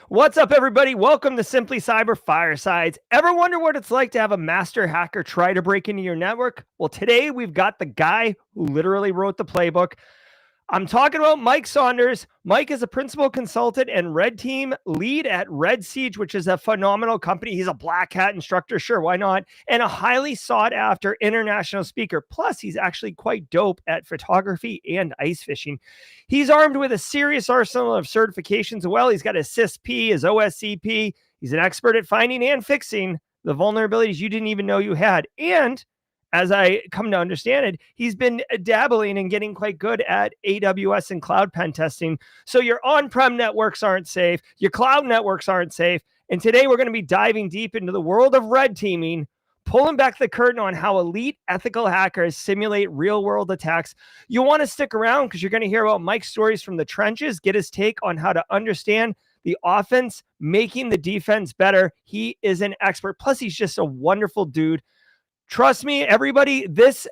What's up, everybody? Welcome to Simply Cyber Firesides. Ever wonder what it's like to have a master hacker try to break into your network? Well, today we've got the guy who literally wrote the playbook. I'm talking about Mike Saunders. Mike is a principal consultant and red team lead at Red Siege, which is a phenomenal company. He's a black hat instructor, sure, why not? And a highly sought after international speaker. Plus, he's actually quite dope at photography and ice fishing. He's armed with a serious arsenal of certifications. Well, he's got his CISSP, his OSCP. He's an expert at finding and fixing the vulnerabilities you didn't even know you had. And as I come to understand it, he's been dabbling and getting quite good at AWS and cloud pen testing. So your on-prem networks aren't safe, your cloud networks aren't safe. And today we're going to be diving deep into the world of red teaming, pulling back the curtain on how elite ethical hackers simulate real-world attacks. You'll want to stick around because you're going to hear about Mike's stories from the trenches, get his take on how to understand the offense, making the defense better. He is an expert. Plus, he's just a wonderful dude. Trust me, everybody, this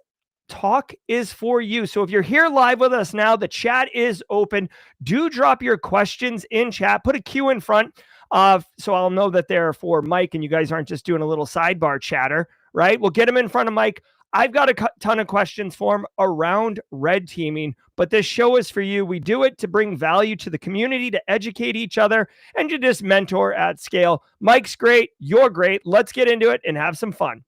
talk is for you. So if you're here live with us now, the chat is open. Do drop your questions in chat. Put a Q in front so I'll know that they're for Mike and you guys aren't just doing a little sidebar chatter, right? We'll get them in front of Mike. I've got a ton of questions for him around red teaming, but this show is for you. We do it to bring value to the community, to educate each other, and to just mentor at scale. Mike's great. You're great. Let's get into it and have some fun.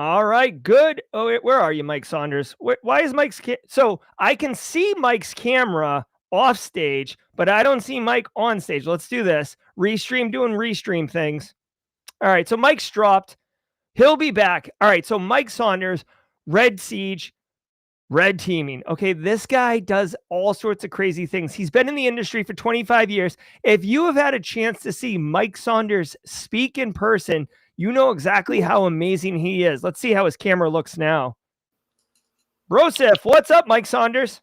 All right, good. Oh, wait, where are you, Mike Saunders? Why is Mike's so I can see Mike's camera off stage, but I don't see Mike on stage. Let's do this. Restream, doing restream things. All right, so Mike's dropped. He'll be back. All right, so Mike Saunders, Red Siege, red teaming. Okay, this guy does all sorts of crazy things. He's been in the industry for 25 years. If you have had a chance to see Mike Saunders speak in person, you know exactly how amazing he is. Let's see how his camera looks now. Brosif, what's up, Mike Saunders?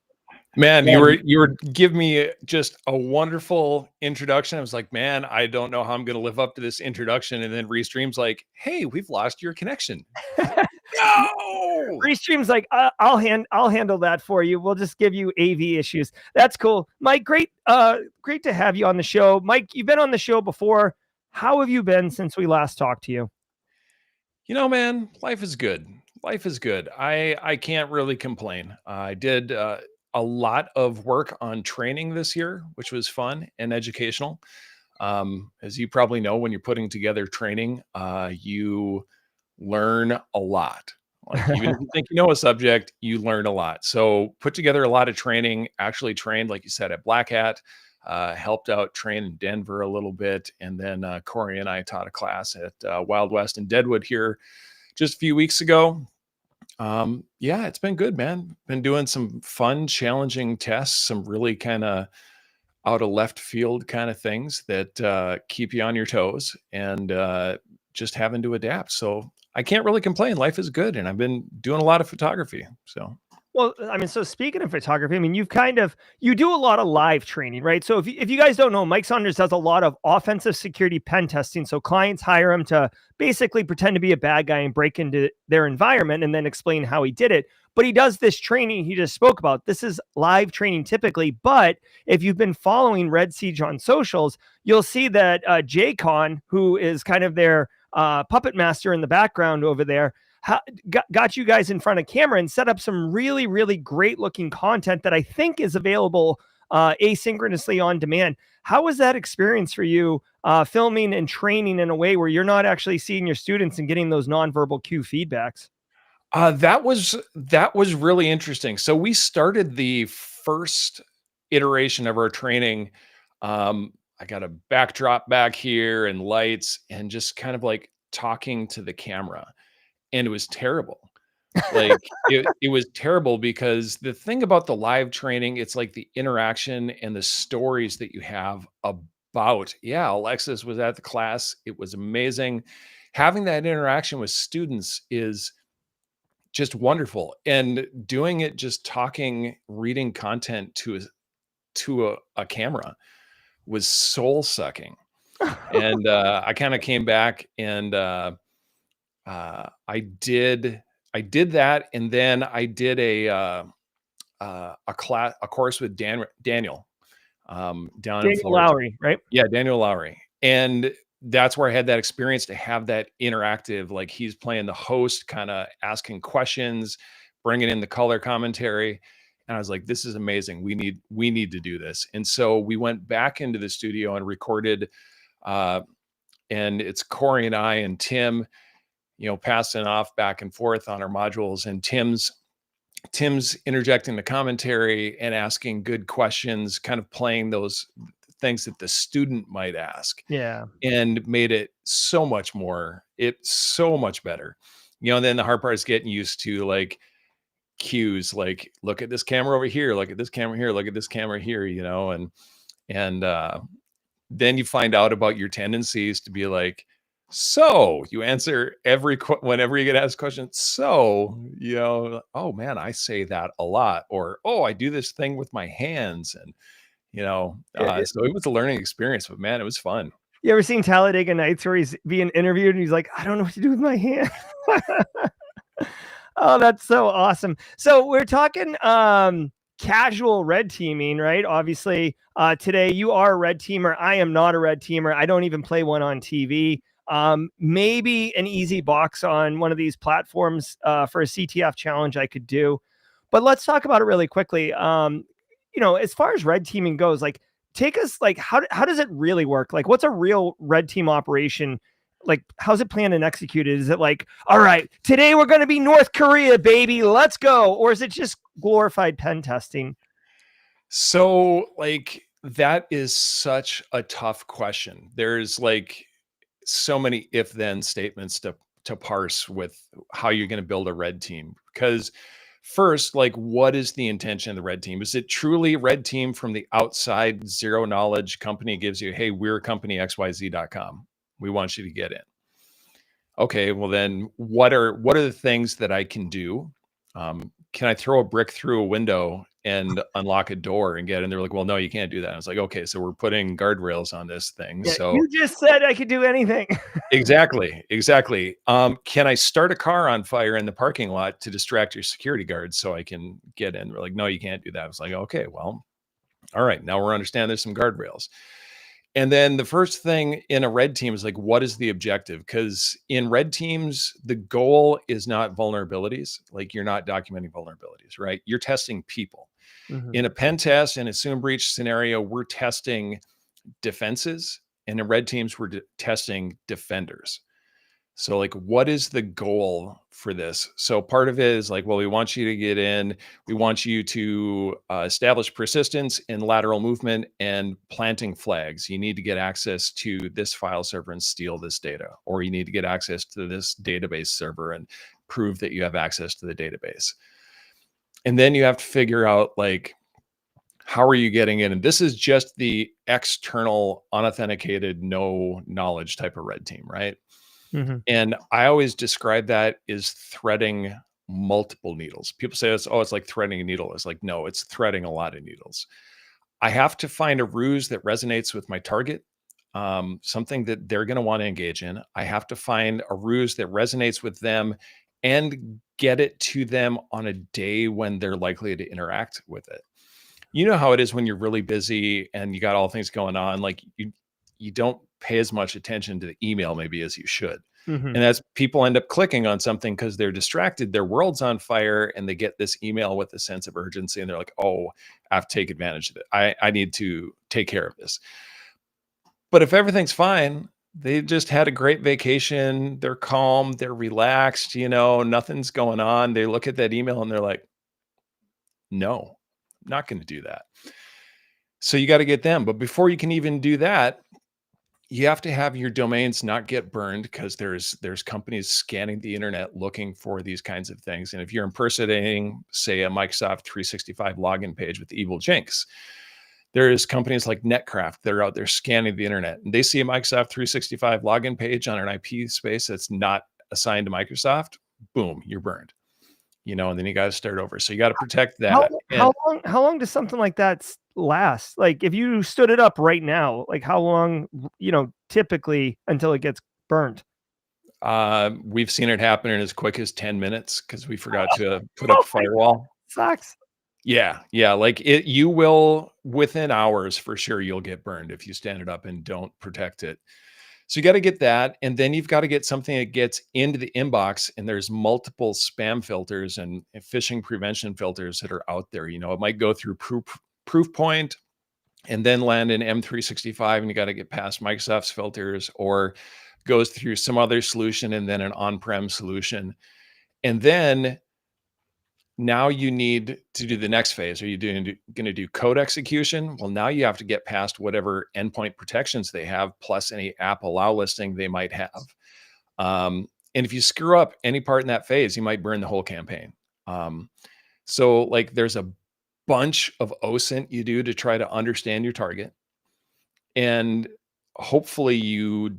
Man, you were giving me just a wonderful introduction. I was like, man, I don't know how I'm going to live up to this introduction. And then Restream's like, hey, we've lost your connection. No! Restream's like, I'll handle that for you. We'll just give you AV issues. That's cool. Mike, great to have you on the show. Mike, you've been on the show before. How have you been since we last talked to you? You know, man, life is good. Life is good. I can't really complain. I did a lot of work on training this year, which was fun and educational. As you probably know, when you're putting together training, you learn a lot. Like even if you think you know a subject, you learn a lot. So put together a lot of training, actually trained, like you said, at Black Hat, helped out train in Denver a little bit. And then Corey and I taught a class at Wild West in Deadwood here just a few weeks ago. Yeah, it's been good, man. Been doing some fun, challenging tests, some really kind of out of left field kind of things that keep you on your toes and just having to adapt. So I can't really complain. Life is good. And I've been doing a lot of photography. So, well, I mean, so speaking of photography, I mean, you do a lot of live training, right? So if you guys don't know, Mike Saunders does a lot of offensive security pen testing. So clients hire him to basically pretend to be a bad guy and break into their environment and then explain how he did it. But he does this training he just spoke about. This is live training typically. But if you've been following Red Siege on socials, you'll see that J-Con, who is kind of their puppet master in the background over there, got you guys in front of camera and set up some really, really great looking content that I think is available asynchronously on demand. How was that experience for you, filming and training in a way where you're not actually seeing your students and getting those nonverbal cue feedbacks? that was really interesting. So we started the first iteration of our training. I got a backdrop back here and lights and just kind of like talking to the camera. And it was terrible. Like it was terrible because the thing about the live training, it's like the interaction and the stories that you have about, yeah, Alexis was at the class. It was amazing. Having that interaction with students is just wonderful. And doing it, just talking, reading content to a camera was soul sucking. And I kind of came back and I did that, and then I did a course with Daniel down in Daniel Florida. Lowry, right? Yeah, Daniel Lowry. And that's where I had that experience to have that interactive, like he's playing the host, kind of asking questions, bringing in the color commentary. And I was like, this is amazing. We need to do this. And so we went back into the studio and recorded, and it's Corey and I and Tim, passing off back and forth on our modules, and Tim's interjecting the commentary and asking good questions, kind of playing those things that the student might ask. Yeah. And made it so much better. And then the hard part is getting used to like cues, like look at this camera over here, look at this camera here, look at this camera here, and then you find out about your tendencies to be like, so you answer whenever you get asked questions. So, oh man, I say that a lot, or, oh, I do this thing with my hands. And, so it was a learning experience, but man, it was fun. You ever seen Talladega Nights where he's being interviewed and he's like, I don't know what to do with my hand. Oh, that's so awesome. So we're talking casual red teaming, right? Obviously, today you are a red teamer. I am not a red teamer. I don't even play one on TV. Maybe an easy box on one of these platforms for a CTF challenge I could do. But let's talk about it really quickly. As far as red teaming goes, like, take us, like, how does it really work? Like, what's a real red team operation? Like, how's it planned and executed? Is it like, all right, today we're going to be North Korea, baby, let's go? Or is it just glorified pen testing? So, like, that is such a tough question. There's like so many if-then statements to parse with how you're going to build a red team. Because first, like, what is the intention of the red team? Is it truly red team from the outside, zero knowledge company gives you, hey, we're company XYZ.com. We want you to get in. Okay, well then what are the things that I can do? Can I throw a brick through a window and unlock a door and get in? They're like, well, no, you can't do that. I was like, okay, so we're putting guardrails on this thing. Yeah, so you just said I could do anything. Exactly. Can I start a car on fire in the parking lot to distract your security guards so I can get in? They're like, no, you can't do that. I was like, okay, well, all right, now we're understanding there's some guardrails. And then the first thing in a red team is like, what is the objective? Because in red teams, the goal is not vulnerabilities. Like, you're not documenting vulnerabilities, right? You're testing people. Mm-hmm. In a pen test, in a assume breach scenario, we're testing defenses. And in red teams, we're testing defenders. So, like, what is the goal for this? So part of it is like, well, we want you to get in. We want you to establish persistence and lateral movement and planting flags. You need to get access to this file server and steal this data, or you need to get access to this database server and prove that you have access to the database. And then you have to figure out, like, how are you getting in? And this is just the external, unauthenticated, no knowledge type of red team, right? Mm-hmm. And I always describe that as threading multiple needles. People say, it's like threading a needle. It's like, no, it's threading a lot of needles. I have to find a ruse that resonates with my target, something that they're going to want to engage in. I have to find a ruse that resonates with them and get it to them on a day when they're likely to interact with it. You know how it is when you're really busy and you got all things going on, like you don't pay as much attention to the email maybe as you should. Mm-hmm. And as people end up clicking on something because they're distracted, their world's on fire, and they get this email with a sense of urgency, and they're like, oh, I have to take advantage of it. I need to take care of this. But if everything's fine, they just had a great vacation, they're calm, they're relaxed, nothing's going on. They look at that email and they're like, no, I'm not going to do that. So you got to get them. But before you can even do that, you have to have your domains not get burned, because there's companies scanning the internet looking for these kinds of things. And if you're impersonating, say, a Microsoft 365 login page with evil jinx, there's companies like Netcraft that are out there scanning the internet, and they see a Microsoft 365 login page on an IP space that's not assigned to Microsoft. Boom, you're burned. and then you got to start over. So you got to protect How, that. how long does something like that last? Like if you stood it up right now, like how long, typically until it gets burnt? We've seen it happen in as quick as 10 minutes because we forgot to put up a firewall. Sucks. Yeah. Like you will within hours for sure. You'll get burned if you stand it up and don't protect it. So you got to get that. And then you've got to get something that gets into the inbox. And there's multiple spam filters and phishing prevention filters that are out there. It might go through Proofpoint and then land in M365, and you got to get past Microsoft's filters, or goes through some other solution and then an on-prem solution. And then now you need to do the next phase. Are you going to do code execution? Well, now you have to get past whatever endpoint protections they have, plus any app allow listing they might have. And if you screw up any part in that phase, you might burn the whole campaign. So like there's a bunch of OSINT you do to try to understand your target. And hopefully you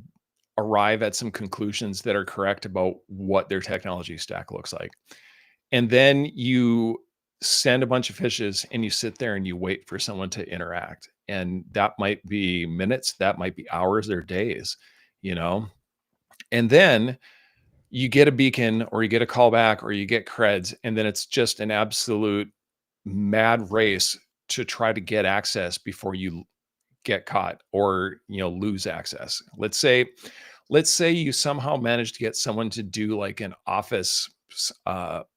arrive at some conclusions that are correct about what their technology stack looks like. And then you send a bunch of fishes and you sit there and you wait for someone to interact. And that might be minutes, that might be hours or days, and then you get a beacon or you get a callback or you get creds. And then it's just an absolute mad race to try to get access before you get caught or, lose access. Let's say you somehow manage to get someone to do like an Office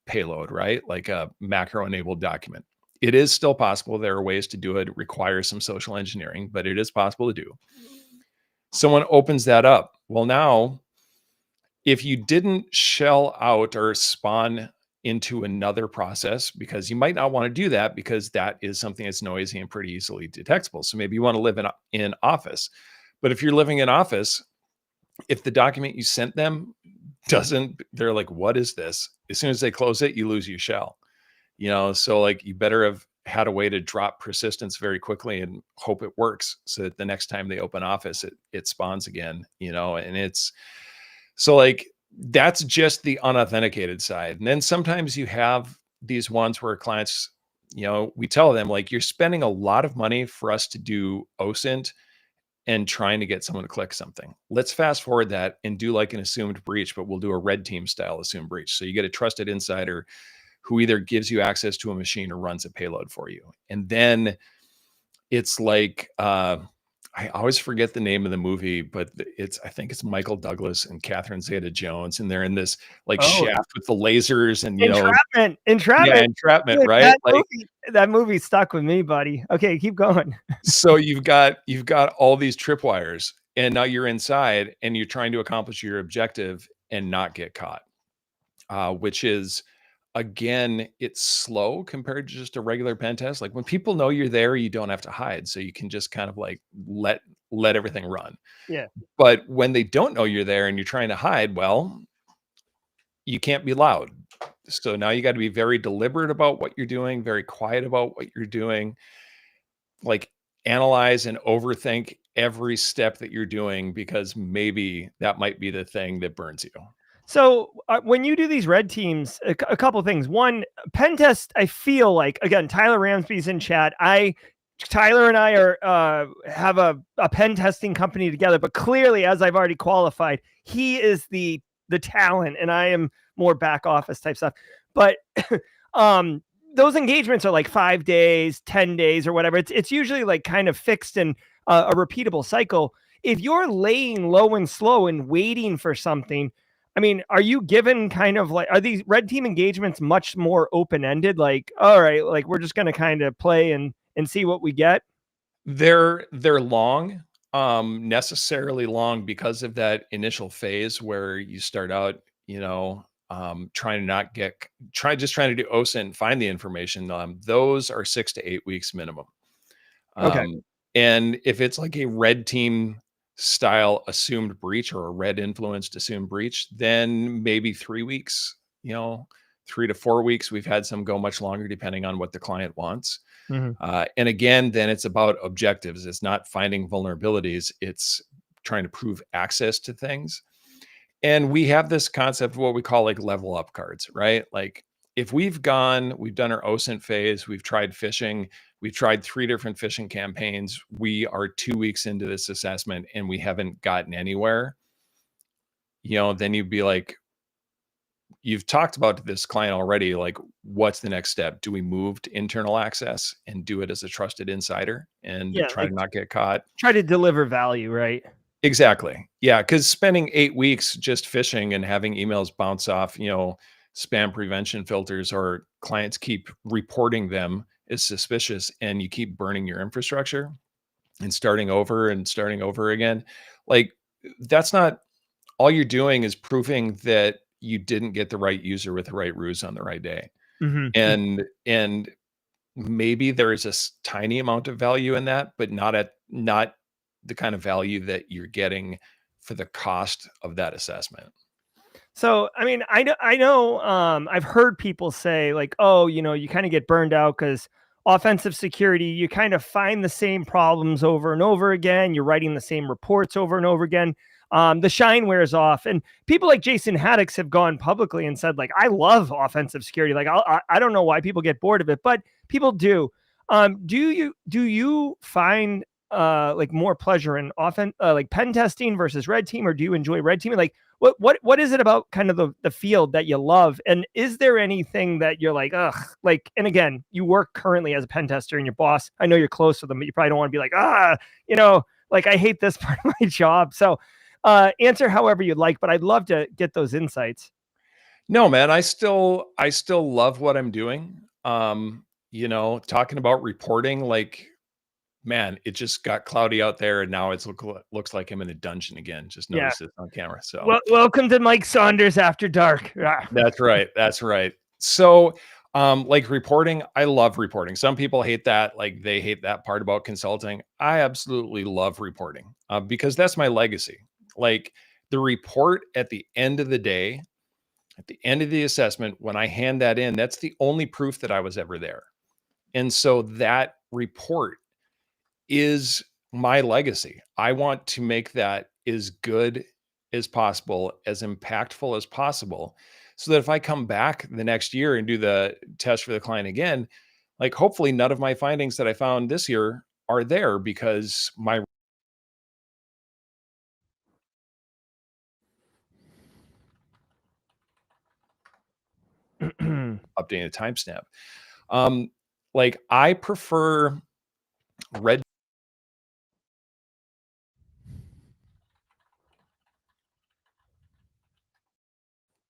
payload, right? Like a macro enabled document. It is still possible. There are ways to do it. It requires some social engineering, but it is possible to do. Someone opens that up. Well, now, if you didn't shell out or spawn into another process, because you might not want to do that because that is something that's noisy and pretty easily detectable. So maybe you want to live in Office. But if you're living in Office, if the document you sent them they're like, what is this? As soon as they close it, you lose your shell, so like you better have had a way to drop persistence very quickly and hope it works so that the next time they open Office, it spawns again, and it's so like, that's just the unauthenticated side. And then sometimes you have these ones where clients, we tell them like, you're spending a lot of money for us to do OSINT and trying to get someone to click something. Let's fast forward that and do like an assumed breach, but we'll do a red team style assumed breach. So you get a trusted insider who either gives you access to a machine or runs a payload for you. And then it's like, I always forget the name of the movie, but I think it's Michael Douglas and Catherine Zeta-Jones. And they're in this like shaft with the lasers and, entrapment. Yeah, entrapment, Dude, right? That movie stuck with me, buddy. Okay, keep going. So you've got all these tripwires, and now you're inside and you're trying to accomplish your objective and not get caught, which is, again, it's slow compared to just a regular pen test. Like when people know you're there, you don't have to hide. So you can just kind of like let everything run. Yeah. But when they don't know you're there and you're trying to hide, well, you can't be loud. So now you got to be very deliberate about what you're doing, very quiet about what you're doing, like analyze and overthink every step that you're doing, because maybe that might be the thing that burns you. So when you do these red teams, a couple of things. One, pen test, I feel like, again, Tyler Ramsby's in chat. Tyler and I are have a pen testing company together, but clearly, as I've already qualified, he is the talent and I am more back office type stuff. But those engagements are like 5 days, 10 days or whatever. It's usually like kind of fixed and a repeatable cycle. If you're laying low and slow and waiting for something, I mean, are you given kind of like, are these red team engagements much more open-ended? Like, all right, like we're just going to kind of play and see what we get? They're long, necessarily long because of that initial phase where you start out, trying to do OSINT and find the information. Those are 6 to 8 weeks minimum. Okay. And if it's like a red team style assumed breach or a red influenced assumed breach, then maybe 3 weeks, 3 to 4 weeks. We've had some go much longer depending on what the client wants. Mm-hmm. And again, then it's about objectives. It's not finding vulnerabilities. It's trying to prove access to things. And we have this concept of what we call like level up cards, right? Like if we've done our OSINT phase, we've tried phishing, we've tried 3 different phishing campaigns, we are 2 weeks into this assessment and we haven't gotten anywhere, then you'd be like, you've talked about this client already, like, what's the next step? Do we move to internal access and do it as a trusted insider and Yeah, try like to not get caught? try to deliver value, right? Exactly. Yeah, because spending 8 weeks just phishing and having emails bounce off, spam prevention filters, or clients keep reporting them as suspicious, and you keep burning your infrastructure and starting over and starting over again. Like, that's not, all you're doing is proving that you didn't get the right user with the right ruse on the right day. Mhm. And maybe there is a tiny amount of value in that, but not the kind of value that you're getting for the cost of that assessment. So, I mean, I know, I've heard people say like, oh, you kind of get burned out because offensive security, you kind of find the same problems over and over again. You're writing the same reports over and over again. The shine wears off, and people like Jason Haddix have gone publicly and said like, I love offensive security. Like, I don't know why people get bored of it, but people do. Do you find like more pleasure in like pen testing versus red team, or do you enjoy red teaming? Like, what is it about kind of the field that you love? And is there anything that you're like, ugh, like, and again, you work currently as a pen tester and your boss, I know you're close with them, but you probably don't want to be like, like, I hate this part of my job. So answer however you'd like, but I'd love to get those insights. No, man, I still love what I'm doing. Talking about reporting, like, man, it just got cloudy out there and now looks like I'm in a dungeon again. Just Yeah. noticed it on camera. So Well, welcome to Mike Saunders After Dark. Ah. that's right. That's right. So, like, reporting, I love reporting. Some people hate that, like, they hate that part about consulting. I absolutely love reporting, because that's my legacy. Like, the report at the end of the day, at the end of the assessment, when I hand that in, that's the only proof that I was ever there. And so that report is my legacy. I want to make that as good as possible, as impactful as possible, so that if I come back the next year and do the test for the client again, like, hopefully none of my findings that I found this year are there because my updating a timestamp. Um, like, I prefer red.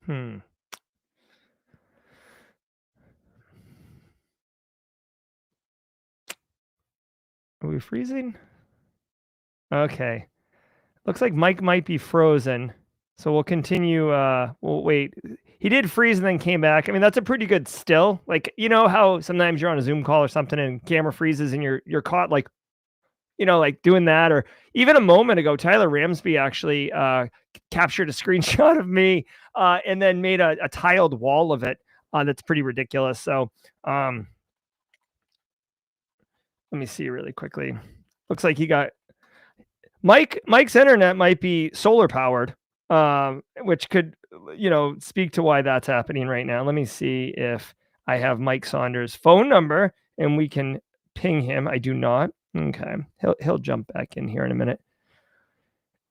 Hmm. Are we freezing? Okay. Looks like Mike might be frozen. So we'll continue. We'll wait. He did freeze and then came back. I mean, that's a pretty good still. Like, you know how sometimes you're on a Zoom call or something and camera freezes and you're caught like, like doing that. Or even a moment ago, Tyler Ramsby actually captured a screenshot of me and then made a tiled wall of it. That's pretty ridiculous. So let me see really quickly. Looks like he got Mike's internet might be solar powered, which could, speak to why that's happening right now. Let me see if I have Mike Saunders' phone number and we can ping him. I do not. Okay, he'll jump back in here in a minute.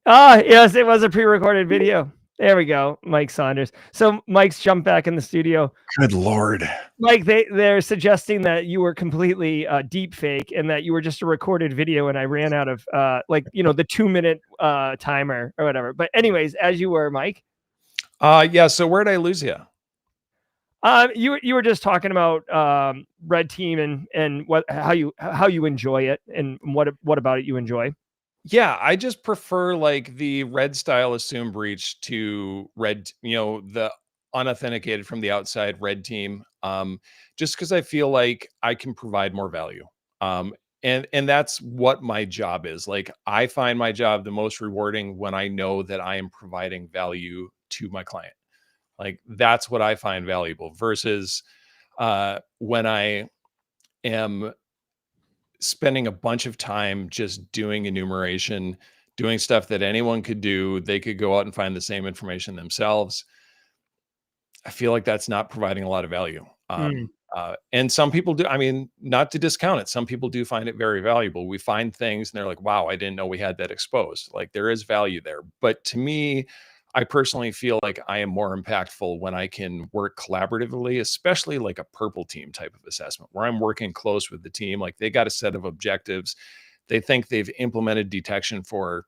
Ah, yes, it was a pre-recorded video. There we go, Mike Saunders. So Mike's jumped back in the studio. Good Lord. Mike, they're suggesting that you were completely deep fake and that you were just a recorded video, and I ran out of the 2-minute timer or whatever. But anyways, as you were, Mike. Yeah. So where did I lose you? You were just talking about red team and how you enjoy it and what about it you enjoy. Yeah, I just prefer, like, the red style assume breach to red, the unauthenticated from the outside red team. Just because I feel like I can provide more value. And that's what my job is. Like, I find my job the most rewarding when I know that I am providing value to my client. Like, that's what I find valuable versus when I am spending a bunch of time just doing enumeration, doing stuff that anyone could do. They could go out and find the same information themselves. I feel like that's not providing a lot of value. Mm. And some people do. I mean, not to discount it, some people do find it very valuable. We find things and they're like, wow, I didn't know we had that exposed. Like there is value there. But to me, I personally feel like I am more impactful when I can work collaboratively, especially like a purple team type of assessment where I'm working close with the team. Like they got a set of objectives. They think they've implemented detection for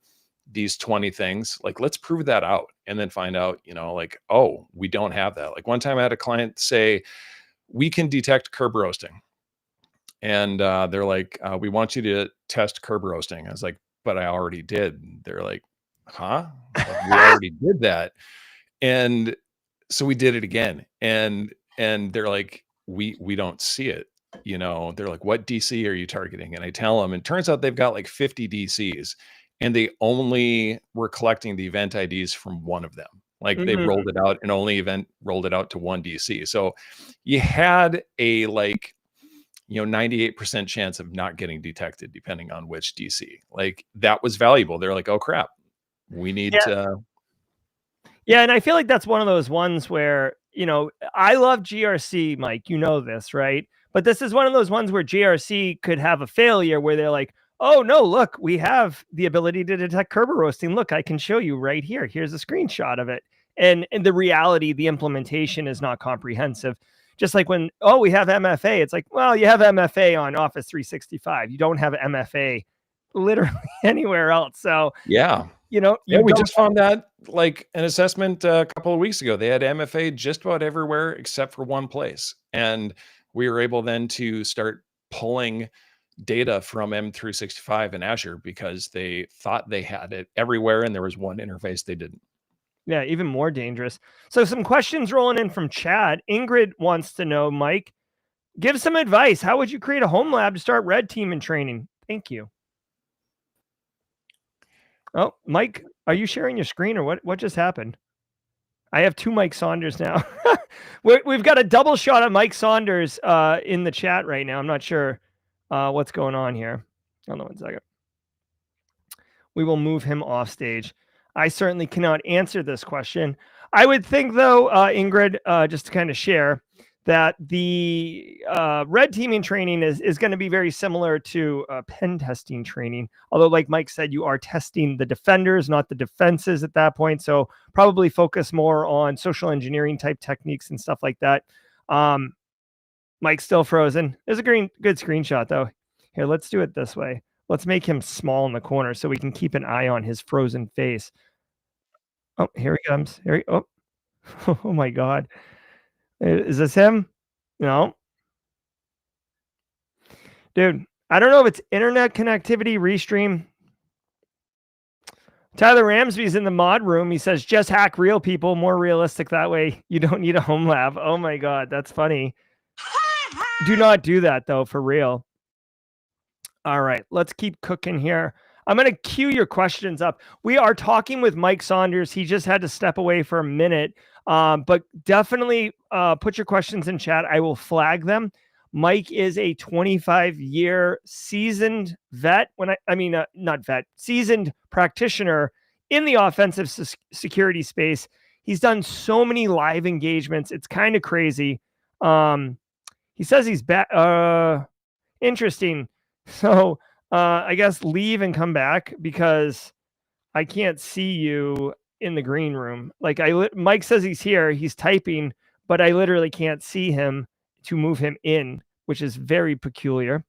these 20 things. Like, let's prove that out and then find out, like, oh, we don't have that. Like one time I had a client say, we can detect curb roasting. And they're like, we want you to test curb roasting. I was like, but I already did. They're like, huh? Like, we already did that. And so we did it again. And they're like, we don't see it. They're like, what DC are you targeting? And I tell them, and it turns out they've got like 50 DCs and they only were collecting the event IDs from one of them. Like they rolled it out and only rolled it out to one DC. So you had a 98% chance of not getting detected depending on which DC. Like that was valuable. They're like, oh crap, we need to. Yeah, and I feel like that's one of those ones where, I love GRC, Mike, this, right? But this is one of those ones where GRC could have a failure where they're like, oh no, look, we have the ability to detect Kerber roasting. Look, I can show you right here. Here's a screenshot of it. And the reality, the implementation is not comprehensive. Just like when, we have MFA, it's like, well, you have MFA on Office 365. You don't have MFA literally anywhere else. So yeah. We just found that like an assessment a couple of weeks ago. They had MFA just about everywhere except for one place. And we were able then to start pulling data from M365 and Azure because they thought they had it everywhere and there was one interface they didn't. Yeah, even more dangerous. So some questions rolling in from chat. Ingrid wants to know, Mike, give some advice. How would you create a home lab to start red team in training? Thank you. Oh, Mike, are you sharing your screen or what just happened? I have two Mike Saunders now. We've got a double shot of Mike Saunders in the chat right now. I'm not sure what's going on here. Hold on 1 second. We will move him off stage. I certainly cannot answer this question. I would think, though, Ingrid, just to kind of share, that the red teaming training is going to be very similar to pen testing training. Although, like Mike said, you are testing the defenders, not the defenses at that point. So probably focus more on social engineering type techniques and stuff like that. Mike's still frozen. There's a good screenshot, though. Here, let's do it this way. Let's make him small in the corner so we can keep an eye on his frozen face. Oh, here he comes. Oh my God. Is this him? No. Dude, I don't know if it's internet connectivity, restream. Tyler Ramsby's in the mod room. He says, just hack real people, more realistic that way. You don't need a home lab. Oh my God, that's funny. Do not do that, though, for real. All right, let's keep cooking here. I'm going to queue your questions up. We are talking with Mike Saunders. He just had to step away for a minute, but definitely put your questions in chat. I will flag them. Mike is a 25-year seasoned vet. Seasoned practitioner in the offensive security space. He's done so many live engagements. It's kind of crazy. He says he's back. Interesting. So I guess leave and come back because I can't see you in the green room. Like Mike says he's here, he's typing, but I literally can't see him to move him in, which is very peculiar.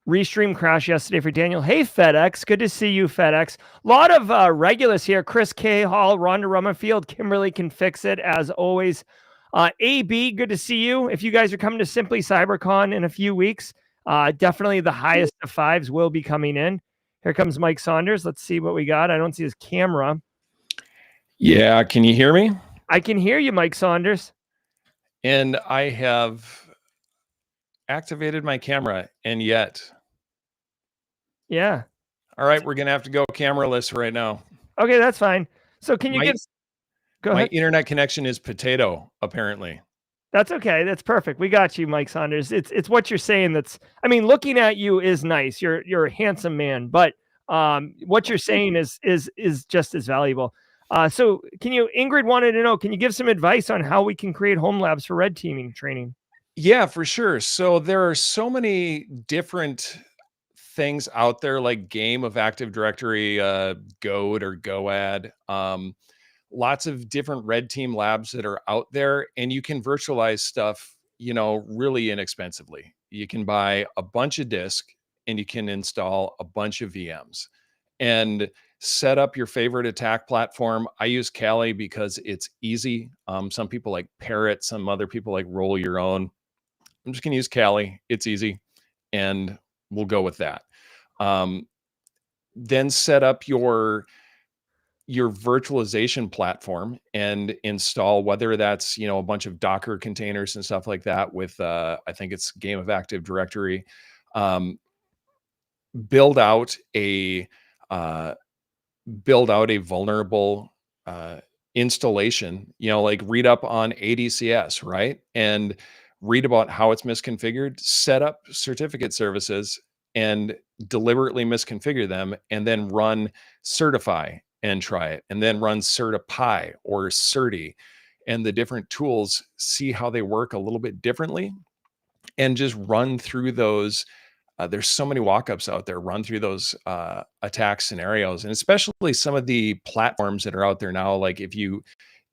Restream crash yesterday for Daniel. Hey, FedEx. Good to see you, FedEx. A lot of regulars here. Chris K. Hall, Rhonda Rummerfield. Kimberly can fix it, as always. AB, good to see you. If you guys are coming to Simply CyberCon in a few weeks, definitely the highest of fives will be coming in. Here comes Mike Saunders. Let's see what we got. I don't see his camera. Yeah, can you hear me? I can hear you, Mike Saunders. And I have activated my camera, and yet. Yeah. All right, we're going to have to go cameraless right now. Okay, that's fine. So can you Go ahead. My internet connection is potato, apparently. That's okay. That's perfect. We got you, Mike Saunders. It's what you're saying. Looking at you is nice. You're a handsome man, but what you're saying is just as valuable. So Ingrid wanted to know, can you give some advice on how we can create home labs for red teaming training? Yeah, for sure. So there are so many different things out there like Game of Active Directory, GOAT or GOAD. Lots of different red team labs that are out there, and you can virtualize stuff, really inexpensively. You can buy a bunch of disk and you can install a bunch of VMs and set up your favorite attack platform. I use Kali because it's easy. Some people like Parrot, some other people like Roll Your Own. I'm just going to use Kali. It's easy, and we'll go with that. Then set up your virtualization platform and install, whether that's a bunch of Docker containers and stuff like that with I think it's Game of Active Directory. Build out a vulnerable installation, like read up on ADCS, right? And read about how it's misconfigured, set up certificate services and deliberately misconfigure them, and then run certify and try it, and then run certify or certi and the different tools, see how they work a little bit differently, and just run through those. There's so many walk-ups out there. Run through those attack scenarios, and especially some of the platforms that are out there now. Like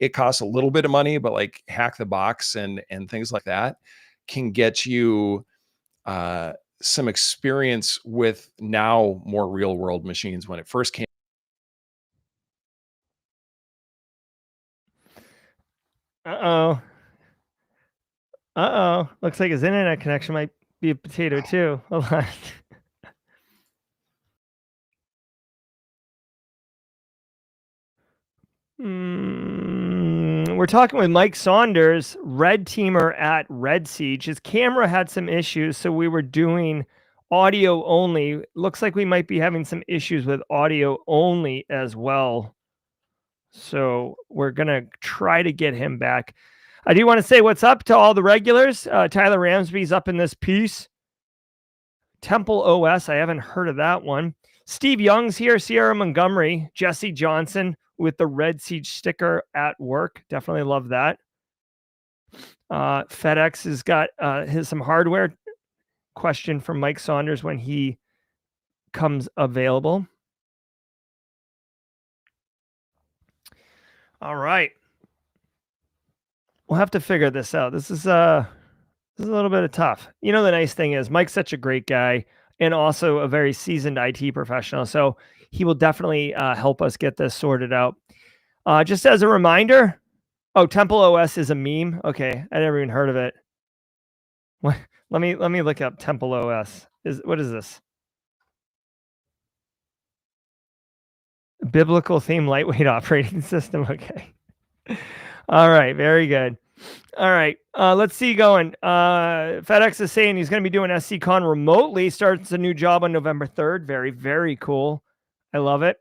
it costs a little bit of money, but like Hack the Box and things like that can get you some experience with now more real-world machines. When it first came. Looks like his internet connection might be a potato too. Hold on. We're talking with Mike Saunders, red teamer at Red Siege. His camera had some issues, so we were doing audio only. Looks like we might be having some issues with audio only as well. So we're going to try to get him back. I do want to say what's up to all the regulars. Tyler Ramsby's up in this piece. Temple OS, I haven't heard of that one. Steve Young's here. Sierra Montgomery. Jesse Johnson with the Red Siege sticker at work. Definitely love that. FedEx has got some hardware. Question from Mike Saunders when he comes available. All right. We'll have to figure this out. This is a little bit of tough. The nice thing is Mike's such a great guy and also a very seasoned IT professional. So he will definitely help us get this sorted out. Just as a reminder, Temple OS is a meme. Okay, I never even heard of it. What? Let me look up Temple OS. What is this? Biblical theme lightweight operating system. Okay. All right, very good. All right, let's see going. FedEx is saying he's going to be doing SCCon remotely. Starts a new job on November 3rd. Very, very cool. I love it.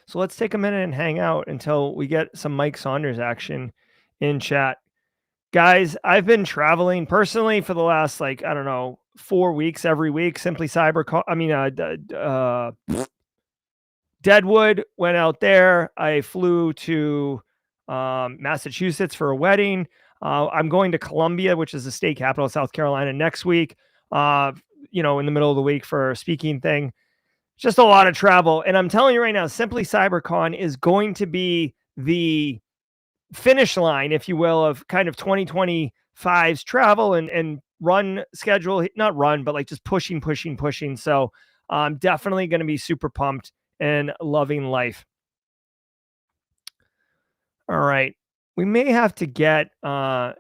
So let's take a minute and hang out until we get some Mike Saunders action in chat. Guys, I've been traveling personally for the last, 4 weeks, every week. Simply Cyber, Deadwood, went out there. I flew to Massachusetts for a wedding. I'm going to Columbia, which is the state capital of South Carolina, next week, in the middle of the week for a speaking thing. Just a lot of travel. And I'm telling you right now, Simply CyberCon is going to be the finish line, if you will, of kind of 2025's travel and run schedule. Not run, but just pushing. So I'm definitely going to be super pumped and loving life. All right. We may have to get a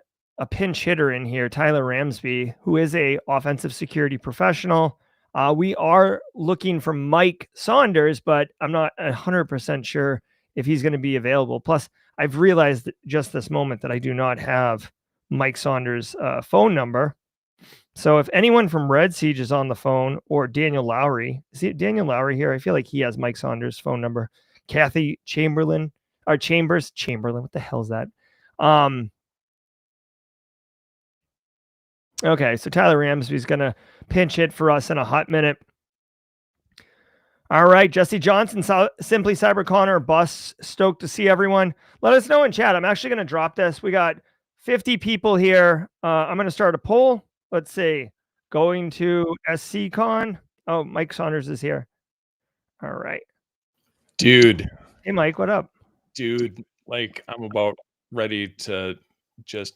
pinch hitter in here, Tyler Ramsby, who is a offensive security professional. We are looking for Mike Saunders, but I'm not 100% sure if he's going to be available. Plus, I've realized just this moment that I do not have Mike Saunders' phone number. So if anyone from Red Siege is on the phone, or Daniel Lowry, is it Daniel Lowry here? I feel like he has Mike Saunders' phone number. Kathy Chamberlain, or Chamberlain. What the hell is that? Okay, so Tyler Ramsby's going to pinch hit for us in a hot minute. All right, Jesse Johnson, Simply Cyber Connor, bus, stoked to see everyone. Let us know in chat. I'm actually going to drop this. We got 50 people here. I'm going to start a poll. Let's see. Going to SCCon. Oh, Mike Saunders is here. All right. Dude. Hey, Mike, what up? Dude, like I'm about ready to just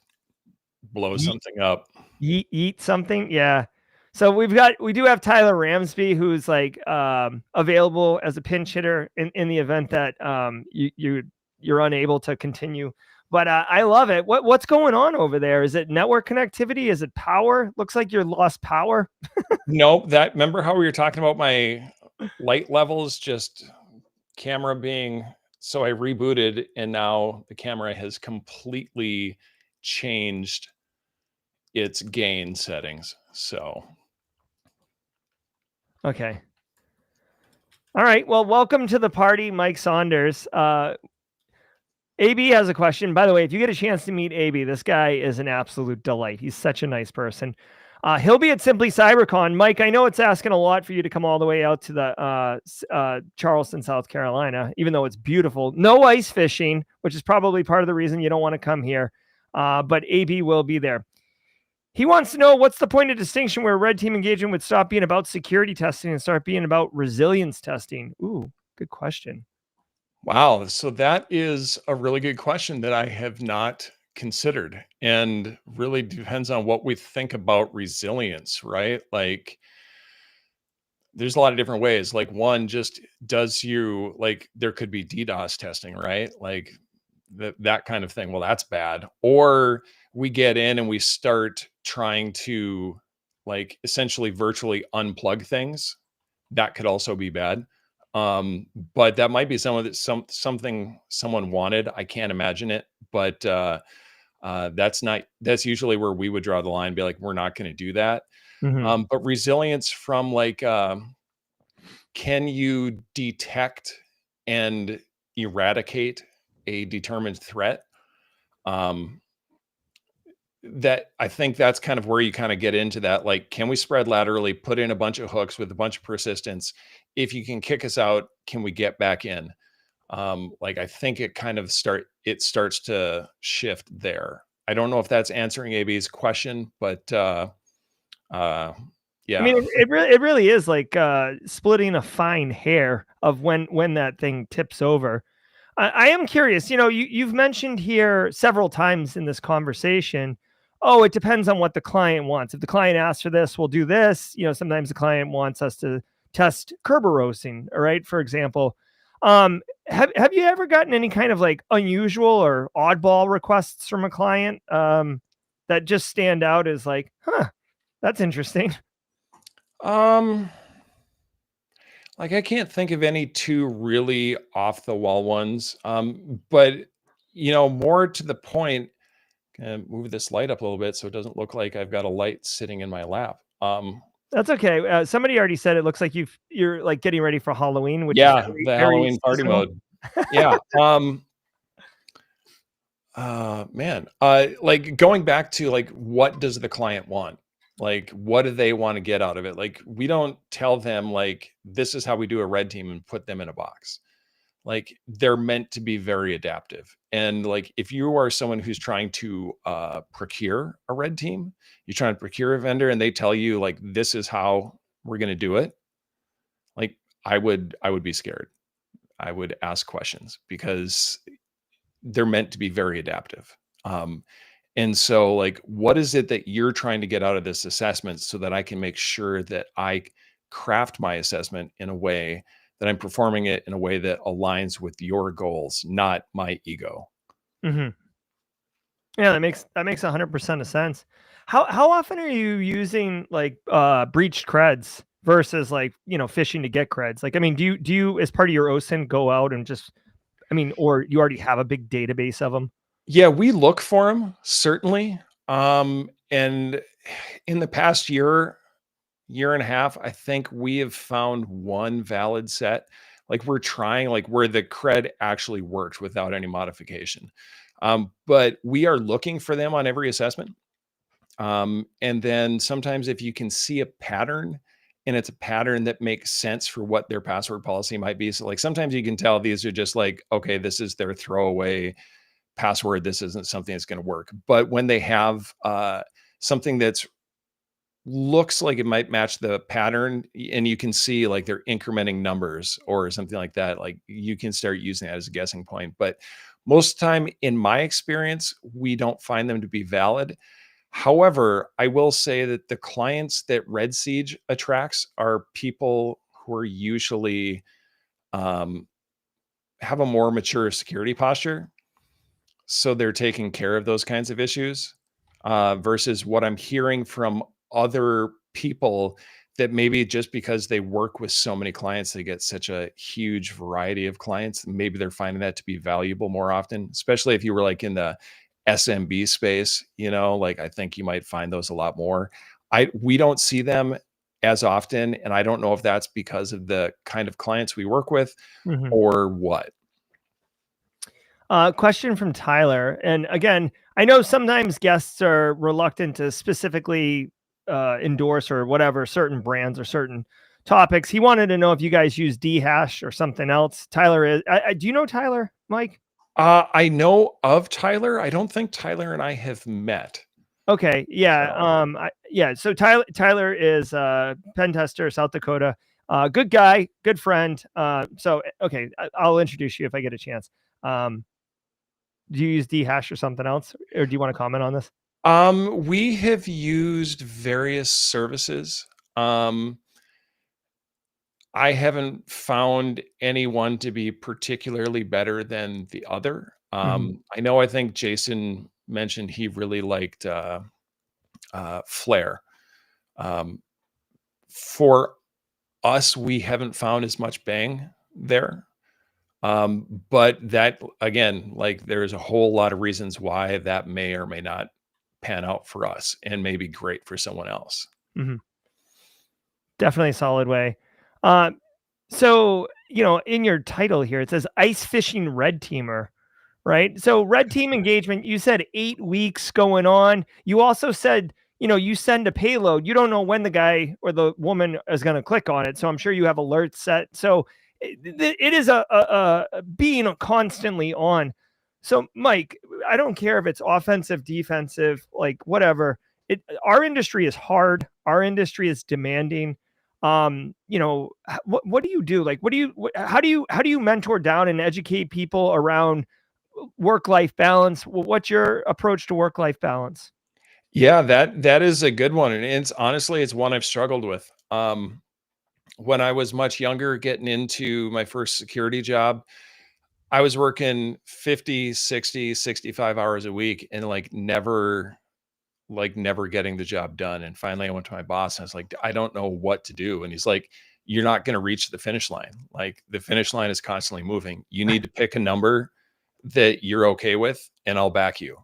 blow something up. Eat something? Yeah. So we do have Tyler Ramsby, who's like available as a pinch hitter in the event that you're unable to continue. But I love it. What's going on over there? Is it network connectivity? Is it power? Looks like you lost power. Nope. Remember how we were talking about my light levels, just camera being, so I rebooted and now the camera has completely changed its gain settings. So. Okay. All right. Well, welcome to the party, Mike Saunders. AB has a question. By the way, if you get a chance to meet AB, this guy is an absolute delight. He's such a nice person. He'll be at Simply CyberCon. Mike, I know it's asking a lot for you to come all the way out to the Charleston, South Carolina, even though it's beautiful. No ice fishing, which is probably part of the reason you don't want to come here. But AB will be there. He wants to know, what's the point of distinction where red team engagement would stop being about security testing and start being about resilience testing? Ooh, good question. Wow. So that is a really good question that I have not considered, and really depends on what we think about resilience, right? Like there's a lot of different ways. Like one, just there could be DDoS testing, right? Like that kind of thing. Well, that's bad. Or we get in and we start trying to like essentially virtually unplug things. That could also be bad. But that might be something someone wanted. I can't imagine it, but that's usually where we would draw the line, be like, we're not going to do that. Mm-hmm. But resilience from like, can you detect and eradicate a determined threat? That I think that's kind of where you kind of get into that. Like, can we spread laterally, put in a bunch of hooks with a bunch of persistence? If you can kick us out, can we get back in? Like, I think it kind of starts to shift there. I don't know if that's answering AB's question, but yeah. I mean, it really is like splitting a fine hair of when that thing tips over. I am curious, you've mentioned here several times in this conversation, oh, it depends on what the client wants. If the client asks for this, we'll do this. Sometimes the client wants us to test Kerberoasing, all right, for example. Have you ever gotten any kind of like unusual or oddball requests from a client that just stand out as like, that's interesting? Like I can't think of any two really off the wall ones. But more to the point, move this light up a little bit so it doesn't look like I've got a light sitting in my lap. That's okay. Somebody already said it looks like you're like getting ready for Halloween, which is the very Halloween party mode. Yeah. Man, like going back to like, what does the client want? Like, what do they want to get out of it? Like, we don't tell them like, this is how we do a red team and put them in a box. Like, they're meant to be very adaptive. And like, if you are someone who's trying to procure a red team, you're trying to procure a vendor and they tell you like, this is how we're going to do it. Like, I would be scared. I would ask questions because they're meant to be very adaptive. And so like, what is it that you're trying to get out of this assessment so that I can make sure that I craft my assessment in a way that I'm performing it in a way that aligns with your goals, not my ego. Mm-hmm. Yeah, that makes 100% of sense. How often are you using like breached creds versus like, phishing to get creds? Like, I mean, do you as part of your OSINT go out and just, or you already have a big database of them? Yeah, we look for them, certainly. And in the past year and a half, I think we have found one valid set. Like we're trying, like where the cred actually works without any modification. But we are looking for them on every assessment. And then sometimes if you can see a pattern and it's a pattern that makes sense for what their password policy might be. So like sometimes you can tell these are just like, okay, this is their throwaway password. This isn't something that's going to work. But when they have something that's looks like it might match the pattern, and you can see like they're incrementing numbers or something like that, like you can start using that as a guessing point. But most of the time, in my experience, we don't find them to be valid. However, I will say that the clients that Red Siege attracts are people who are usually have a more mature security posture. So they're taking care of those kinds of issues versus what I'm hearing from other people that maybe just because they work with so many clients, they get such a huge variety of clients. Maybe they're finding that to be valuable more often, especially if you were like in the SMB space, like I think you might find those a lot more. We don't see them as often. And I don't know if that's because of the kind of clients we work with or what. Question from Tyler. And again, I know sometimes guests are reluctant to specifically endorse or whatever certain brands or certain topics. He wanted to know if you guys use DHash or something else. Tyler is. Do you know Tyler, Mike? I know of Tyler. I don't think Tyler and I have met. Okay. Yeah. So Tyler is a pen tester, South Dakota. Good guy, good friend. Okay, I'll introduce you if I get a chance. Do you use DHash or something else, or do you want to comment on this? We have used various services. I haven't found anyone to be particularly better than the other. I think Jason mentioned he really liked Flare. For us, we haven't found as much bang there. But that again, like there's a whole lot of reasons why that may or may not pan out for us and may be great for someone else. Definitely a solid way. So, in your title here, it says ice fishing red teamer, right? So red team engagement, you said 8 weeks going on. You also said, you send a payload. You don't know when the guy or the woman is going to click on it. So I'm sure you have alerts set. So it is a being constantly on. So Mike, I don't care if it's offensive, defensive, like whatever. Our industry is hard. Our industry is demanding. What do you do? Like, how do you mentor down and educate people around work-life balance? What's your approach to work-life balance? Yeah, that is a good one. And it's honestly, it's one I've struggled with. When I was much younger, getting into my first security job, I was working 50, 60, 65 hours a week and never getting the job done. And finally I went to my boss and I was like, I don't know what to do. And he's like, you're not going to reach the finish line. Like the finish line is constantly moving. You need to pick a number that you're okay with and I'll back you.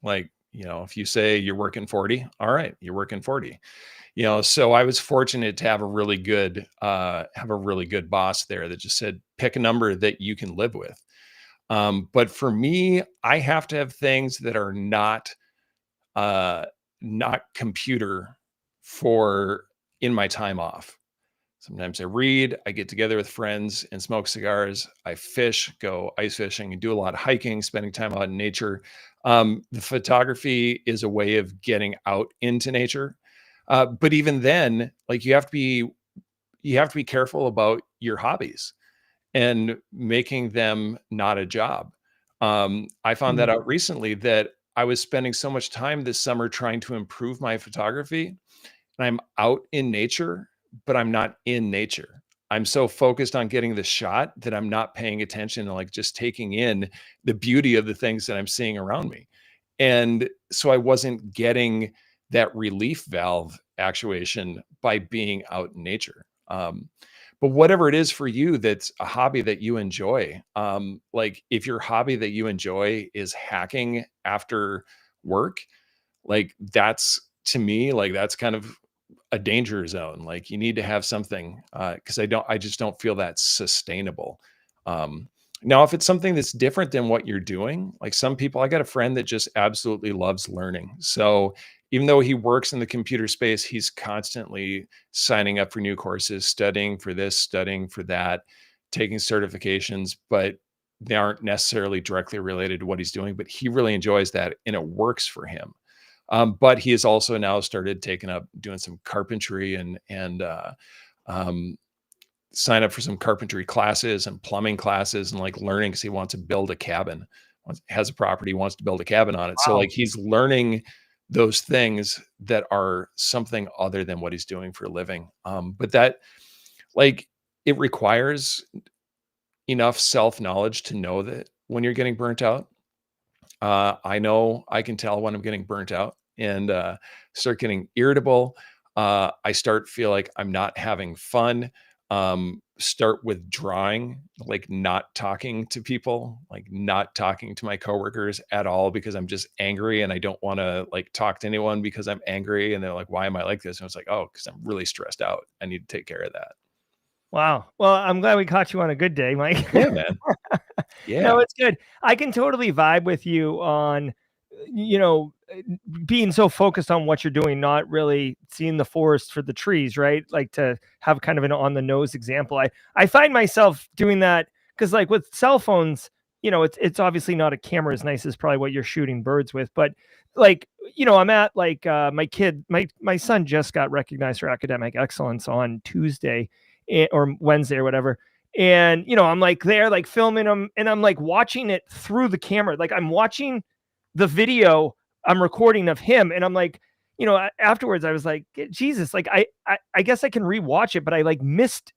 Like, if you say you're working 40, all right, you're working 40. So I was fortunate to have a really good boss there that just said, pick a number that you can live with. But for me, I have to have things that are not computer for in my time off. Sometimes I read, I get together with friends and smoke cigars. I fish, go ice fishing, and do a lot of hiking, spending time out in nature. The photography is a way of getting out into nature. But even then, like you have to be careful about your hobbies and making them not a job. I found that out recently that I was spending so much time this summer trying to improve my photography, and I'm out in nature, but I'm not in nature. I'm so focused on getting the shot that I'm not paying attention and just taking in the beauty of the things that I'm seeing around me. And so I wasn't getting that relief valve actuation by being out in nature. But whatever it is for you, that's a hobby that you enjoy. Like if your hobby that you enjoy is hacking after work, like that's to me, like that's kind of a danger zone. Like you need to have something because I just don't feel that sustainable. Now, if it's something that's different than what you're doing, like some people, I got a friend that just absolutely loves learning. So even though he works in the computer space, he's constantly signing up for new courses, studying for this, studying for that, taking certifications, but they aren't necessarily directly related to what he's doing, but he really enjoys that and it works for him. But he has also now started taking up doing some carpentry and um, sign up for some carpentry classes and plumbing classes and like learning because he wants to build a cabin, has a property, wants to build a cabin on it. So Wow. like he's learning those things that are something other than what he's doing for a living. But that like it requires enough self-knowledge to know that when you're getting burnt out. I know I can tell when I'm getting burnt out and start getting irritable. I start feel like I'm not having fun. Start withdrawing, like not talking to people, like not talking to my coworkers at all because I'm just angry and I don't want to like talk to anyone because I'm angry. And they're like, "Why am I like this?" And it's like, "Oh, because I'm really stressed out. I need to take care of that." Wow. Well, I'm glad we caught you on a good day, Mike. Yeah, man. Yeah. No, it's good. I can totally vibe with you on, being so focused on what you're doing, not really seeing the forest for the trees, right? Like to have kind of an on the nose example. I find myself doing that because like with cell phones, it's obviously not a camera as nice as probably what you're shooting birds with, but like, I'm at like my son just got recognized for academic excellence on Tuesday or Wednesday or whatever. And, I'm like there, like filming them and I'm like watching it through the camera. Like I'm watching the video I'm recording of him. And I'm like, afterwards I was like, Jesus, like I guess I can rewatch it, but I like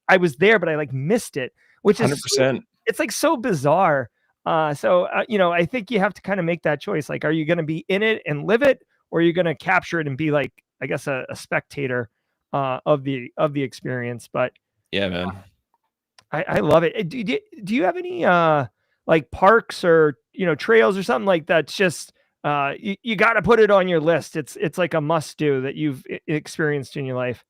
I was there, but I like missed it, which is, 100%. it's like so bizarre. I think you have to kind of make that choice. Like, are you going to be in it and live it, or are you going to capture it and be like, I guess, a spectator of the experience? But Yeah, man. I love it. Do you have any like parks or trails or something like that's just you got to put it on your list. It's like a must do that you've experienced in your life.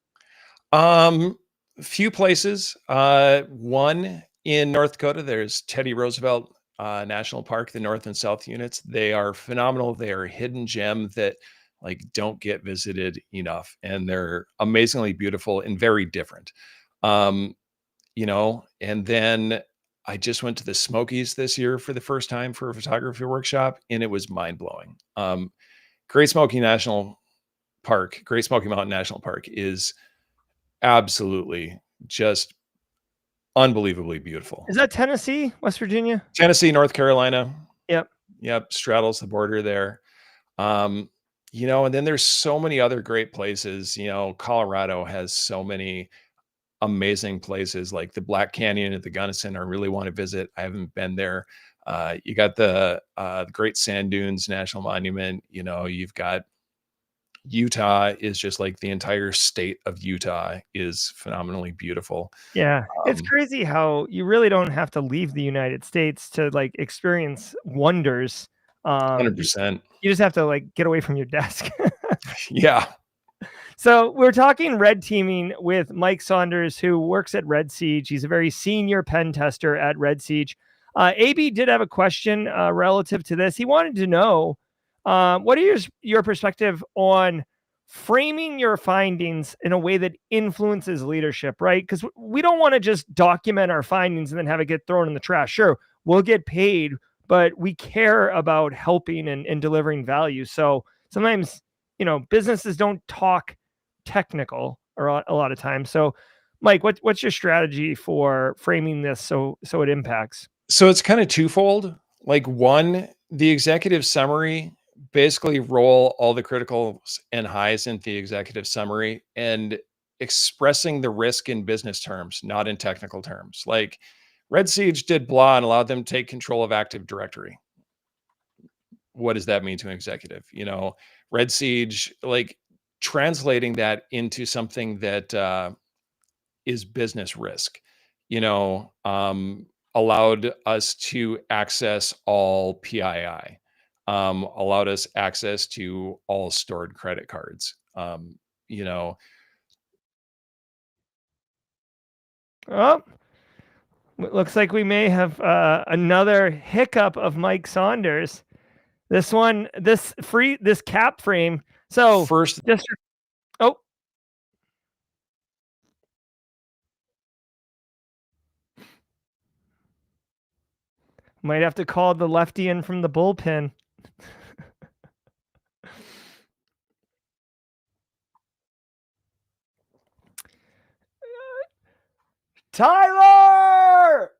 Few places. One in North Dakota, there's Teddy Roosevelt National Park, the North and South units. They are phenomenal. They are a hidden gem that like don't get visited enough, and they're amazingly beautiful and very different. Um, and then I just went to the Smokies this year for the first time for a photography workshop, and it was mind blowing. Great Smoky Great Smoky Mountain National Park is absolutely just unbelievably beautiful. Is that Tennessee, West Virginia? Tennessee, North Carolina. Yep. Yep. Straddles the border there. And then there's so many other great places. Colorado has so many amazing places like the Black Canyon at the Gunnison. I really want to visit. I haven't been there. You got the Great Sand Dunes National Monument. You've got Utah is just like the entire state of Utah is phenomenally beautiful. Yeah. It's Um, crazy how you really don't have to leave the United States to like experience wonders. You 100%. you just have to like get away from your desk. Yeah. So we're talking red teaming with Mike Saunders, who works at Red Siege. He's a very senior pen tester at Red Siege. AB did have a question relative to this. He wanted to know what are your perspective on framing your findings in a way that influences leadership, right? Because we don't want to just document our findings and then have it get thrown in the trash. Sure, we'll get paid, but we care about helping and delivering value. So sometimes, businesses don't talk technical or a lot of times. So, Mike, what's your strategy for framing this so it impacts? So it's kind of twofold. Like one, the executive summary, basically roll all the criticals and highs into the executive summary and expressing the risk in business terms, not in technical terms. Like Red Siege did blah and allowed them to take control of Active Directory. What does that mean to an executive? Red Siege, like translating that into something that is business risk, allowed us to access all PII, allowed us access to all stored credit cards. Oh, it looks like we may have another hiccup of Mike Saunders. This cap frame So First, just oh, might have to call the lefty in from the bullpen. Tyler!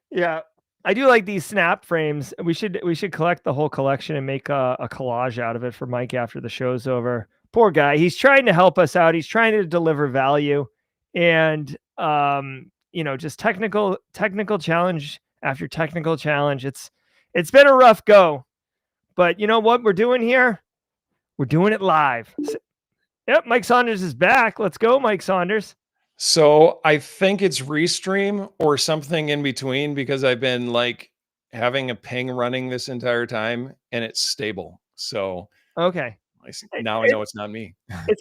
Yeah. I do like these snap frames. We should collect the whole collection and make a collage out of it for Mike after the show's over. Poor guy. He's trying to help us out. He's trying to deliver value. And just technical challenge after technical challenge. It's been a rough go. But you know what we're doing here? We're doing it live. Yep, Mike Saunders is back. Let's go, Mike Saunders. so I think it's Restream or something in between, because I've been like having a ping running this entire time and it's stable. So Okay. now I know it's not me.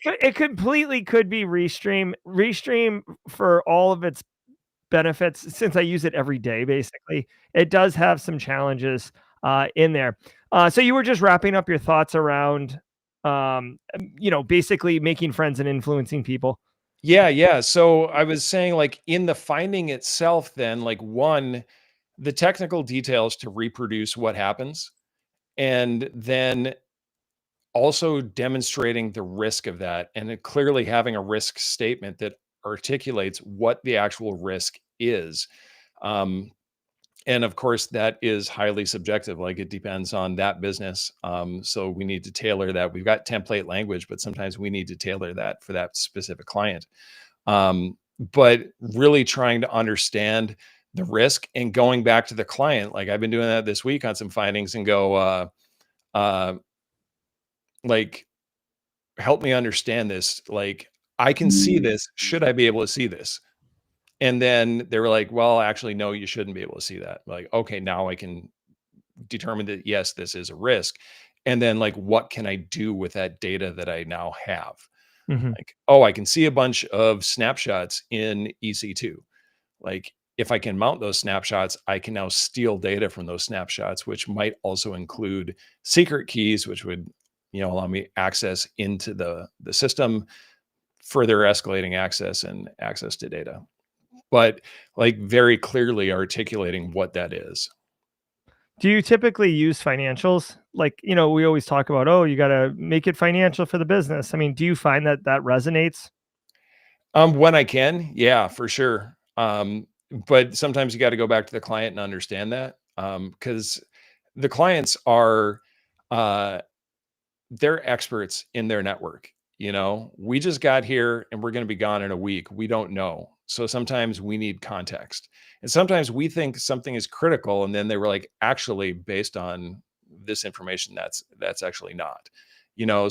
It completely could be Restream. Restream, for all of its benefits, since I use it every day, basically, it does have some challenges in there. So you were just wrapping up your thoughts around, basically making friends and influencing people. Yeah. So I was saying, like, in the finding itself, then, like, one, the technical details to reproduce what happens, and then also demonstrating the risk of that, and then clearly having a risk statement that articulates what the actual risk is. Um, and of course, that is highly subjective. Like, it depends on that business. So we need to tailor that. We've got template language, but sometimes we need to tailor that for that specific client. But really trying to understand the risk and going back to the client. Like, I've been doing that this week on some findings, and go, like, help me understand this. Like, I can see this. Should I be able to see this? And then they were like, well, actually, no, you shouldn't be able to see that. Like, okay, now I can determine that, yes, this is a risk. And then, like, what can I do with that data that I now have? Mhm. Like, oh, I can see a bunch of snapshots in EC2. Like, if I can mount those snapshots, I can now steal data from those snapshots, which might also include secret keys, which would, allow me access into the system, further escalating access and access to data. But, like, very clearly articulating what that is. Do you typically use financials? Like, we always talk about, oh, you got to make it financial for the business. I mean, do you find that resonates? When I can, yeah, for sure. But sometimes you got to go back to the client and understand that, because the clients are, uh, they're experts in their network. We just got here and we're going to be gone in a week. We don't know. So sometimes we need context. And sometimes we think something is critical, and then they were like, actually, based on this information, that's actually not.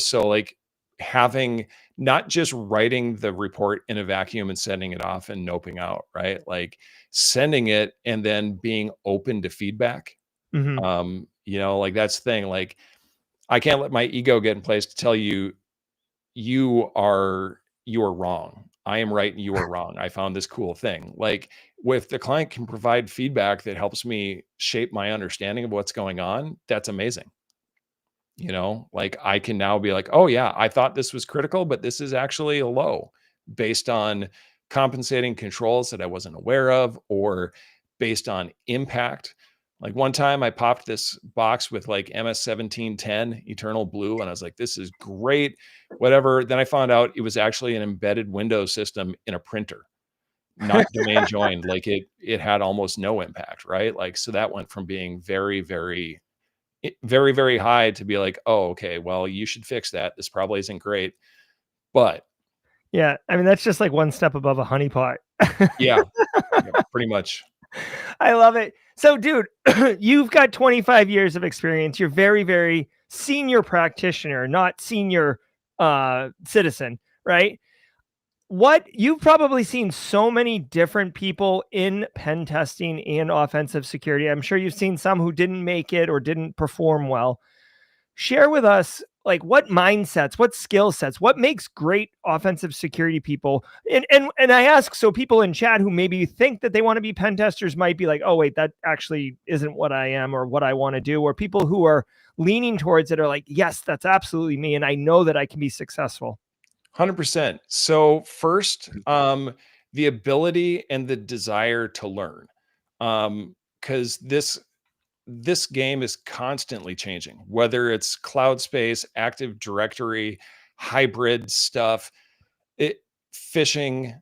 So, like, having, not just writing the report in a vacuum and sending it off and noping out, right? Like, sending it and then being open to feedback. Hmm. Like, that's the thing. Like, I can't let my ego get in place to tell you, you are wrong. I am right and you are wrong. I found this cool thing. Like, if the client can provide feedback that helps me shape my understanding of what's going on, that's amazing. Like, I can now be like, oh yeah, I thought this was critical, but this is actually a low, based on compensating controls that I wasn't aware of, or based on impact. Like, one time I popped this box with like MS1710 Eternal Blue, and I was like, this is great, whatever. Then I found out it was actually an embedded Windows system in a printer, not domain joined. Like, it had almost no impact, right? Like, so that went from being very, very, very, very high to be like, oh, okay, well, you should fix that. This probably isn't great. But Yeah. I mean, that's just like one step above a honeypot. yeah, yeah, pretty much. I love it. So, dude, you've got 25 years of experience. You're very, very senior practitioner, not senior citizen, right? You've probably seen so many different people in pen testing and offensive security. I'm sure you've seen some who didn't make it or didn't perform well. Share with us like what mindsets, what skill sets, what makes great offensive security people? And I ask so people in chat who maybe think that they want to be pen testers might be like, oh wait, that actually isn't what I am or what I want to do. Or people who are leaning towards it are like, yes, that's absolutely me, and I know that I can be successful. 100%. So first, the ability and the desire to learn, because this game is constantly changing, whether it's cloud space, Active Directory, hybrid stuff, it phishing,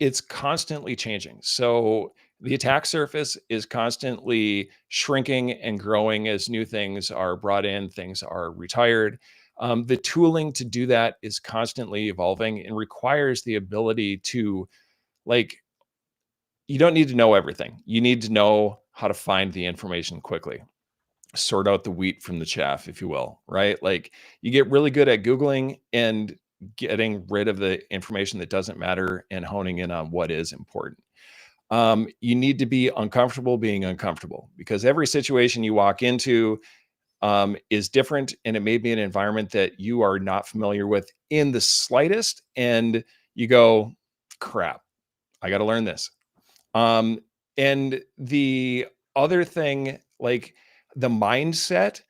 it's constantly changing. So the attack surface is constantly shrinking and growing as new things are brought in, things are retired. The tooling to do that is constantly evolving and requires the ability to, like, you don't need to know everything. You need to know how to find the information quickly, sort out the wheat from the chaff, if you will, right? Like, you get really good at Googling and getting rid of the information that doesn't matter and honing in on what is important. You need to be uncomfortable being uncomfortable, because every situation you walk into is different, and it may be an environment that you are not familiar with in the slightest. And you go, crap, I got to learn this. And the other thing, like, the mindset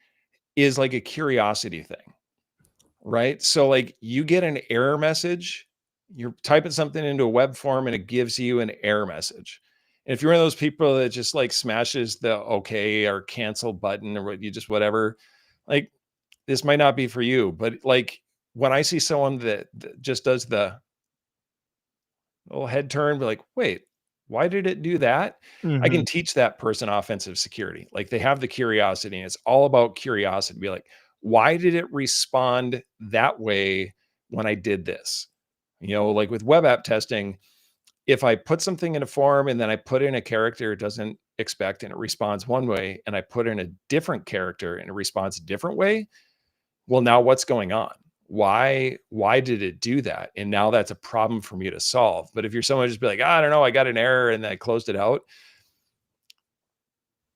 is like a curiosity thing, right? So like, you get an error message, you're typing something into a web form and it gives you an error message. And if you're one of those people that just like smashes the okay or cancel button, or what, you just whatever, like, this might not be for you. But like, when I see someone that just does the little head turn, be like, wait, why did it do that? I can teach that person offensive security. Like, they have the curiosity, and it's all about curiosity. Be like, why did it respond that way when I did this? Like with web app testing, if I put something in a form and then I put in a character it doesn't expect and it responds one way, and I put in a different character and it responds a different way, well, now what's going on? Why did it do that? And now that's a problem for me to solve. But if you're someone just be like, I don't know, I got an error and I closed it out.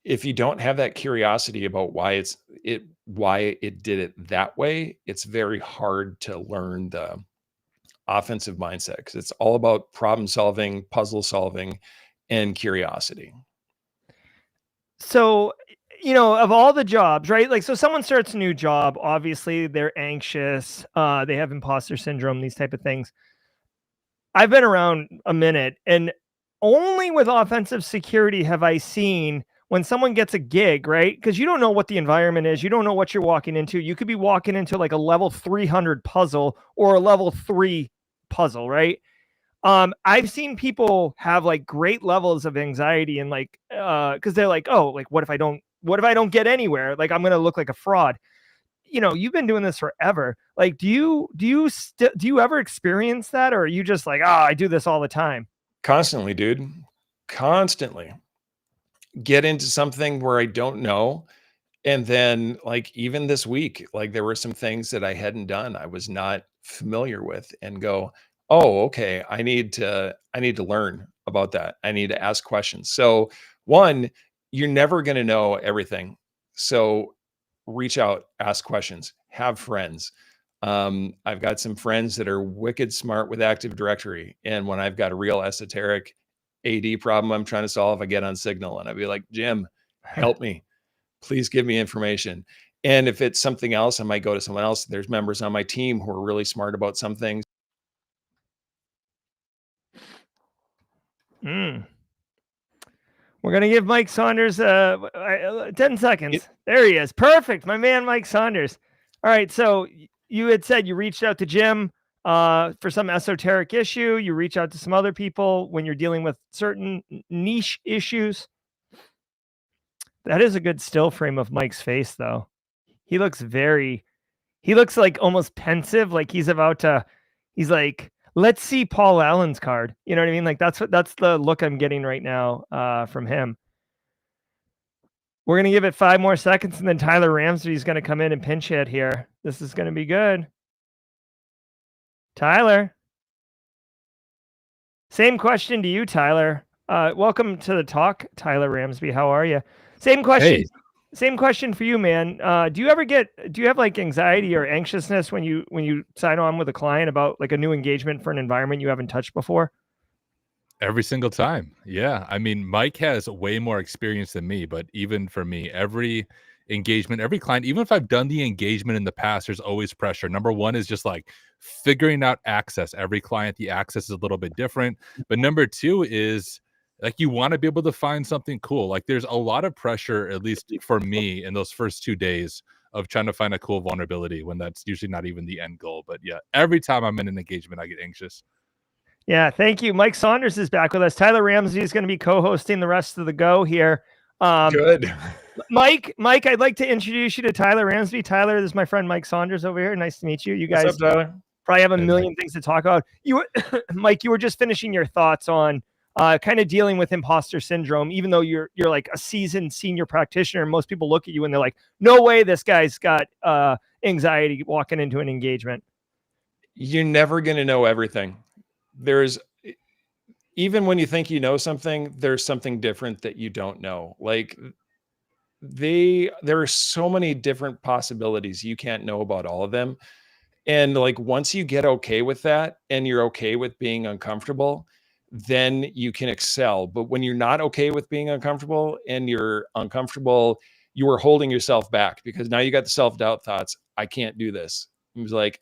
If you don't have that curiosity about why it did it that way, it's very hard to learn the offensive mindset, because it's all about problem solving, puzzle solving, and curiosity. So, of all the jobs, right? Like, so someone starts a new job, obviously they're anxious, they have imposter syndrome, these type of things. I've been around a minute, and only with offensive security have I seen when someone gets a gig, right? Because you don't know what the environment is. You don't know what you're walking into. You could be walking into like a level 300 puzzle or a level 3 puzzle, right? I've seen people have like great levels of anxiety and like, because they're like, oh, like what if I don't get anywhere? Like, I'm gonna look like a fraud. You've been doing this forever. Like, do you ever experience that, or are you just like, I do this all the time? Constantly, dude. Constantly get into something where I don't know. And then, like, even this week, like, there were some things that I hadn't done, I was not familiar with, and go, oh, okay, I need to learn about that. I need to ask questions. So one, you're never going to know everything. So reach out, ask questions, have friends. I've got some friends that are wicked smart with Active Directory. And when I've got a real esoteric AD problem I'm trying to solve, I get on Signal and I'd be like, Jim, help me. Please give me information. And if it's something else, I might go to someone else. There's members on my team who are really smart about some things. We're going to give Mike Saunders 10 seconds. There he is. Perfect. My man, Mike Saunders. All right. So you had said you reached out to Jim for some esoteric issue. You reach out to some other people when you're dealing with certain niche issues. That is a good still frame of Mike's face, though. He looks like almost pensive, like he's like, let's see Paul Allen's card. You know what I mean? Like, that's the look I'm getting right now from him. We're going to give it 5 more seconds, and then Tyler Ramsey's going to come in and pinch hit here. This is going to be good. Tyler. Same question to you, Tyler. Welcome to the talk, Tyler Ramsey. How are you? Same question. Hey. same question for you, man. Do you have like anxiety or anxiousness when you sign on with a client about like a new engagement for an environment you haven't touched before? Every single time. Yeah. I mean, Mike has way more experience than me, but even for me, every engagement, every client, even if I've done the engagement in the past, there's always pressure. Number one is just like figuring out access. Every client, the access is a little bit different. But number two is like you want to be able to find something cool. Like there's a lot of pressure, at least for me, in those first 2 days of trying to find a cool vulnerability when that's usually not even the end goal. But yeah, every time I'm in an engagement, I get anxious. Yeah, thank you. Mike Saunders is back with us. Tyler Ramsey is going to be co-hosting the rest of the go here. Good. Mike, I'd like to introduce you to Tyler Ramsey. Tyler, this is my friend Mike Saunders over here. Nice to meet you. You guys What's up, Tyler? probably have a million things to talk about. You were, Mike, you were just finishing your thoughts on kind of dealing with imposter syndrome, even though you're like a seasoned senior practitioner. And most people look at you and they're like, no way this guy's got anxiety walking into an engagement. You're never going to know everything. There's, even when you think you know something, there's something different that you don't know. Like there are so many different possibilities. You can't know about all of them. And like, once you get okay with that and you're okay with being uncomfortable, then you can excel. But when you're not okay with being uncomfortable and you're uncomfortable, you are holding yourself back because now you got the self-doubt thoughts. I can't do this. It was like,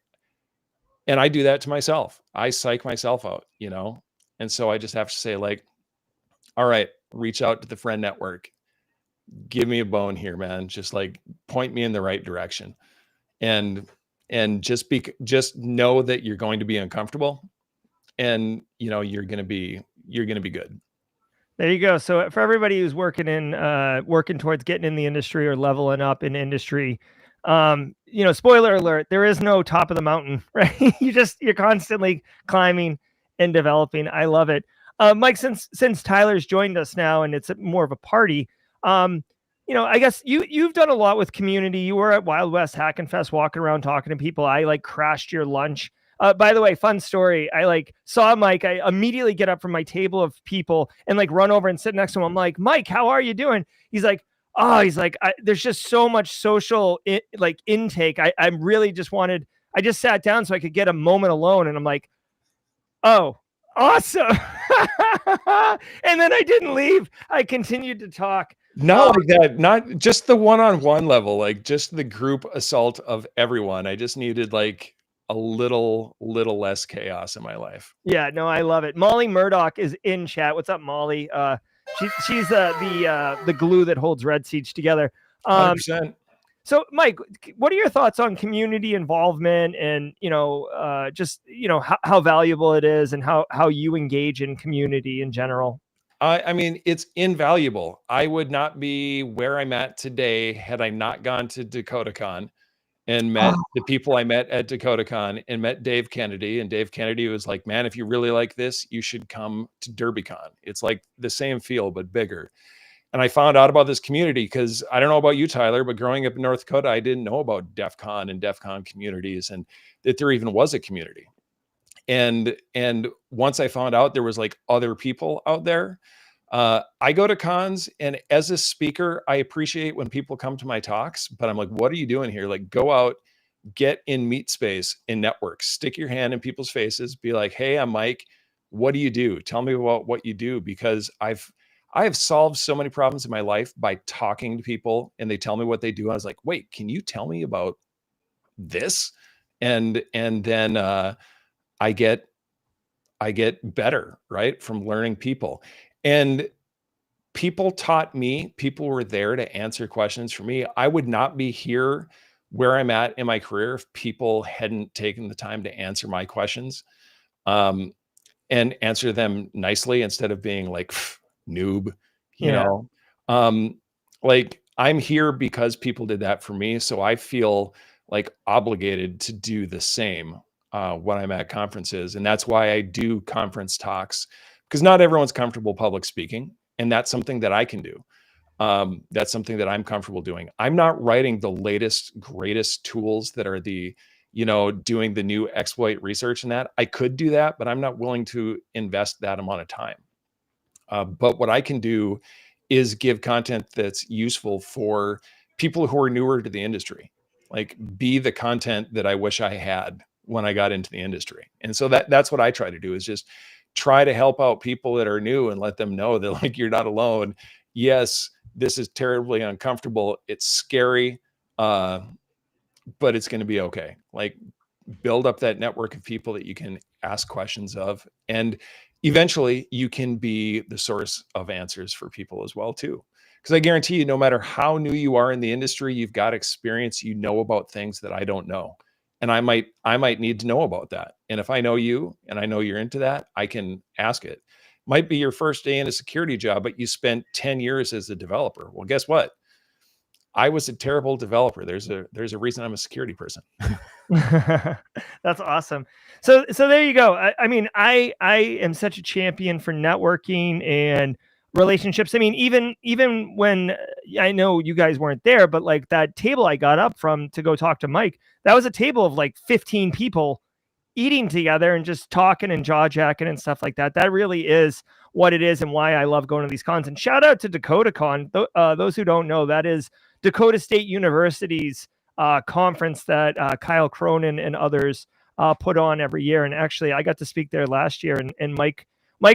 and I do that to myself. I psych myself out, you know? And so I just have to say like, all right, reach out to the friend network. Give me a bone here, man. Just like point me in the right direction. And just know that you're going to be uncomfortable and you know, you're going to be good. There you go. So for everybody who's working towards getting in the industry or leveling up in industry, spoiler alert, there is no top of the mountain, right? You're constantly climbing and developing. I love it. Mike, since Tyler's joined us now and it's more of a party, I guess you've done a lot with community. You were at Wild West Hack and Fest walking around talking to people. I like crashed your lunch. By the way, fun story. I like saw Mike. I immediately get up from my table of people and like run over and sit next to him. I'm like, Mike, how are you doing? He's like, there's just so much social intake. I really just I just sat down so I could get a moment alone. And I'm like, oh, awesome. And then I didn't leave. I continued to talk. Not like that, not just the one-on-one level, like just the group assault of everyone. I just needed like a little less chaos in my life. Yeah, no, I love it. Molly Murdoch is in chat. What's up, Molly? She's the glue that holds Red Siege together. 100%. So, Mike, what are your thoughts on community involvement and how valuable it is and how you engage in community in general? I mean, it's invaluable. I would not be where I'm at today had I not gone to DakotaCon and met the people I met at DakotaCon and met Dave Kennedy. And Dave Kennedy was like, man, if you really like this, you should come to DerbyCon. It's like the same feel, but bigger. And I found out about this community because I don't know about you, Tyler, but growing up in North Dakota, I didn't know about DEF CON and DEF CON communities and that there even was a community. And once I found out there was like other people out there, I go to cons, and as a speaker, I appreciate when people come to my talks, but I'm like, what are you doing here? Like, go out, get in meet space, in networks, stick your hand in people's faces, be like, hey, I'm Mike. What do you do? Tell me about what you do, because I have solved so many problems in my life by talking to people and they tell me what they do. I was like, wait, can you tell me about this? And then I get better, right, from learning people. And people taught me, people were there to answer questions for me. I would not be here where I'm at in my career if people hadn't taken the time to answer my questions and answer them nicely instead of being like, noob, you know? Like, I'm here because people did that for me. So I feel like obligated to do the same when I'm at conferences. And that's why I do conference talks, because not everyone's comfortable public speaking. And that's something that I can do. That's something that I'm comfortable doing. I'm not writing the latest, greatest tools that are doing the new exploit research and that. I could do that, but I'm not willing to invest that amount of time. But what I can do is give content that's useful for people who are newer to the industry, like be the content that I wish I had when I got into the industry. And so that's what I try to do, is just try to help out people that are new and let them know that, like, you're not alone. Yes, this is terribly uncomfortable. It's scary, but it's going to be okay. Like, build up that network of people that you can ask questions of, and eventually you can be the source of answers for people as well too. Because I guarantee you, no matter how new you are in the industry, you've got experience, you know about things that I don't know. And I might need to know about that. And if I know you and I know you're into that, I can ask it. Might be your first day in a security job, but you spent 10 years as a developer. Well, guess what? I was a terrible developer. There's a reason I'm a security person. That's awesome. So there you go. I mean, I am such a champion for networking and relationships. I mean, even when I know you guys weren't there, but like that table I got up from to go talk to Mike, that was a table of like 15 people eating together and just talking and jaw jacking and stuff like that. That really is what it is and why I love going to these cons. And shout out to Dakota Con. Those who don't know, that is Dakota State University's conference that Kyle Cronin and others put on every year. And actually, I got to speak there last year, and Mike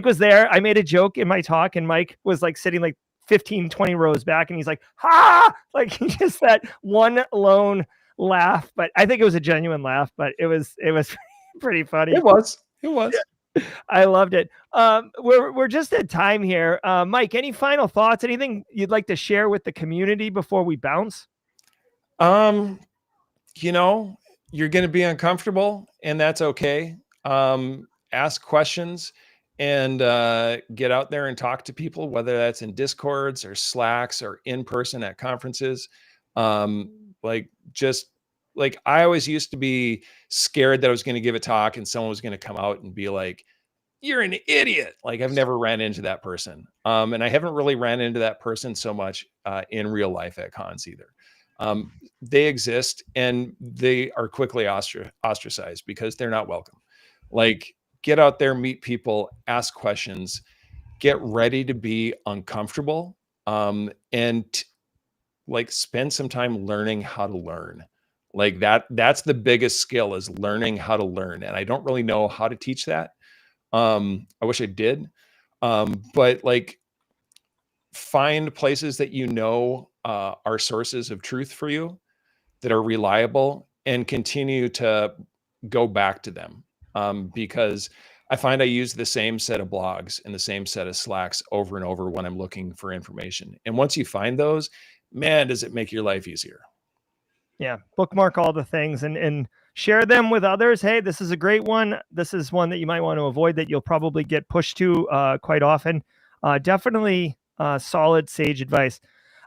was there. I made a joke in my talk, and Mike was like sitting like 15, 20 rows back, and he's like, ha! Like, just that one lone laugh. But I think it was a genuine laugh, but it was pretty funny. It was. I loved it. We're just at time here. Mike, any final thoughts? Anything you'd like to share with the community before we bounce? You know, you're going to be uncomfortable, and that's okay. Ask questions and get out there and talk to people, whether that's in Discords or Slacks or in person at conferences. Like I always used to be scared that I was going to give a talk and someone was going to come out and be like, "You're an idiot." Like, I've never ran into that person. And I haven't really ran into that person so much in real life at cons either. They exist, and they are quickly ostracized because they're not welcome. Like, get out there, meet people, ask questions, get ready to be uncomfortable, and like spend some time learning how to learn. Like that's the biggest skill, is learning how to learn. And I don't really know how to teach that. I wish I did. But like, find places that you know are sources of truth for you, that are reliable, and continue to go back to them. Because I find I use the same set of blogs and the same set of Slacks over and over when I'm looking for information. And once you find those, man, does it make your life easier. Yeah. Bookmark all the things and share them with others. Hey, this is a great one. This is one that you might want to avoid, that you'll probably get pushed to quite often. Definitely solid sage advice.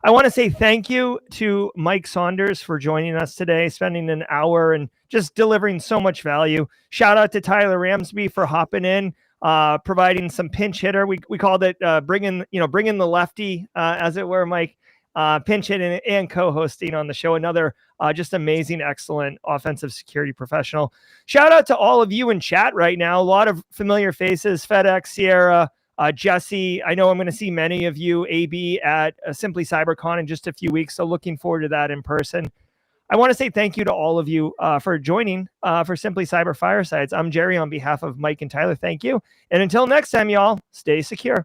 I want to say thank you to Mike Saunders for joining us today, spending an hour and just delivering so much value. Shout out to Tyler Ramsby for hopping in, providing some pinch hitter. We called it bringing the lefty, as it were, Mike. Pinch hitting and co-hosting on the show. Another just amazing, excellent offensive security professional. Shout out to all of you in chat right now. A lot of familiar faces: FedEx, Sierra, Jesse. I know I'm going to see many of you, AB, at Simply CyberCon in just a few weeks. So looking forward to that in person. I want to say thank you to all of you for joining for Simply Cyber Firesides. I'm Jerry on behalf of Mike and Tyler. Thank you. And until next time, y'all, stay secure.